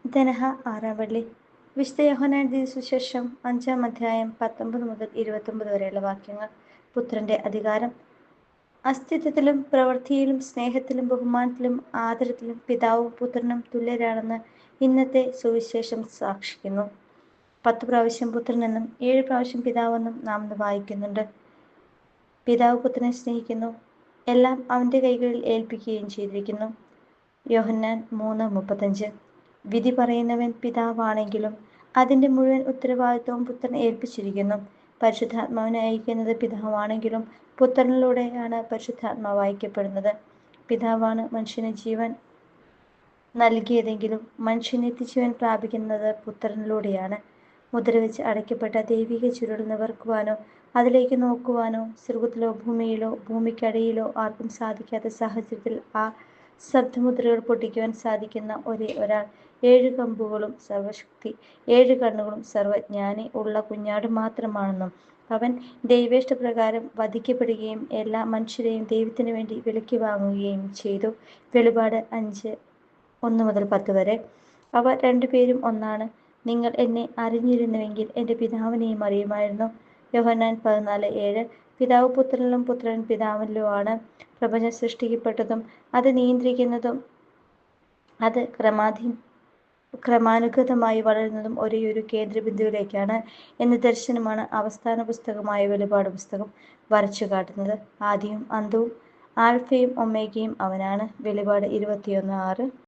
ധനഹ 6-ാം വെള്ളി. വിശുദ്ധ യോഹന്നാൻ സുവിശേഷം 5-ാം അധ്യായം 19 മുതൽ 29 വരെയുള്ള വാക്യങ്ങൾ. പുത്രന്റെ അധികാരം. അസ്തിത്വത്തിലും പ്രവൃത്തിയിലും സ്നേഹത്തിലും ബഹുമാനത്തിലും ആദരത്തിലും പിതാവും പുത്രനും തുല്യരാണെന്ന് ഇന്നത്തെ സുവിശേഷം സാക്ഷിക്കുന്നു. 10 പ്രാവശ്യം പുത്രനെന്നും 7 പ്രാവശ്യം പിതാവെന്നും നാം വായിക്കുന്നുണ്ട്. പിതാവ് പുത്രനെ സ്നേഹിക്കുന്നു, എല്ലാം അവന്റെ കൈകളിൽ ഏൽപ്പിക്കുകയും ചെയ്തിരിക്കുന്നു. യോഹന്നാൻ 3:35. വിധി പറയുന്നവൻ പിതാവാണെങ്കിലും അതിന്റെ മുഴുവൻ ഉത്തരവാദിത്വവും പുത്രനെ ഏൽപ്പിച്ചിരിക്കുന്നു. പരിശുദ്ധാത്മാവിനെ അയക്കുന്നത് പിതാവാണെങ്കിലും പുത്രനിലൂടെയാണ് പരിശുദ്ധാത്മാവ് അയക്കപ്പെടുന്നത്. പിതാവാണ് മനുഷ്യന് ജീവൻ നൽകിയതെങ്കിലും മനുഷ്യൻ നിത്യജീവൻ പ്രാപിക്കുന്നത് പുത്രനിലൂടെയാണ്. മുദ്രവെച്ച് അടയ്ക്കപ്പെട്ട ദൈവിക ചുരുൾ നിവർക്കുവാനോ അതിലേക്ക് നോക്കുവാനോ സ്വർഗത്തിലോ ഭൂമിയിലോ ഭൂമിക്കടിയിലോ ആർക്കും സാധിക്കാത്ത സാഹചര്യത്തിൽ ആ ശബ്ദമുദ്രകൾ പൊട്ടിക്കുവാൻ സാധിക്കുന്ന ഒരേ ഒരാൾ, 7 കമ്പുകളും സർവശക്തി, 7 കണ്ണുകളും സർവജ്ഞാനി ഉള്ള കുഞ്ഞാട് മാത്രമാണെന്നും അവൻ ദൈവേഷ്ടപ്രകാരം വധിക്കപ്പെടുകയും എല്ലാ മനുഷ്യരെയും ദൈവത്തിനു വേണ്ടി വിലയ്ക്ക് വാങ്ങുകയും ചെയ്തു. വെളിപാട് 5:1-10 വരെ. അവർ രണ്ടുപേരും ഒന്നാണ്. നിങ്ങൾ എന്നെ അറിഞ്ഞിരുന്നുവെങ്കിൽ എൻ്റെ പിതാവിനെയും അറിയുമായിരുന്നു. യോഹന്നാൻ 14:7. പിതാവ് പുത്രനിലും പുത്രൻ പിതാവിലുമാണ്. പ്രപഞ്ചം സൃഷ്ടിക്കപ്പെട്ടതും അത് നിയന്ത്രിക്കുന്നതും അത് ക്രമാനുഗതമായി വളരുന്നതും ഒരേയൊരു കേന്ദ്രബിന്ദുവിലേക്കാണ് എന്ന ദർശനമാണ് അവസാന പുസ്തകമായ വെളിപാട് പുസ്തകം വരച്ചു കാട്ടുന്നത്. ആദിയും അന്തവും ആൽഫയും ഒമേഗയും അവനാണ്. വെളിപാട് 21:6.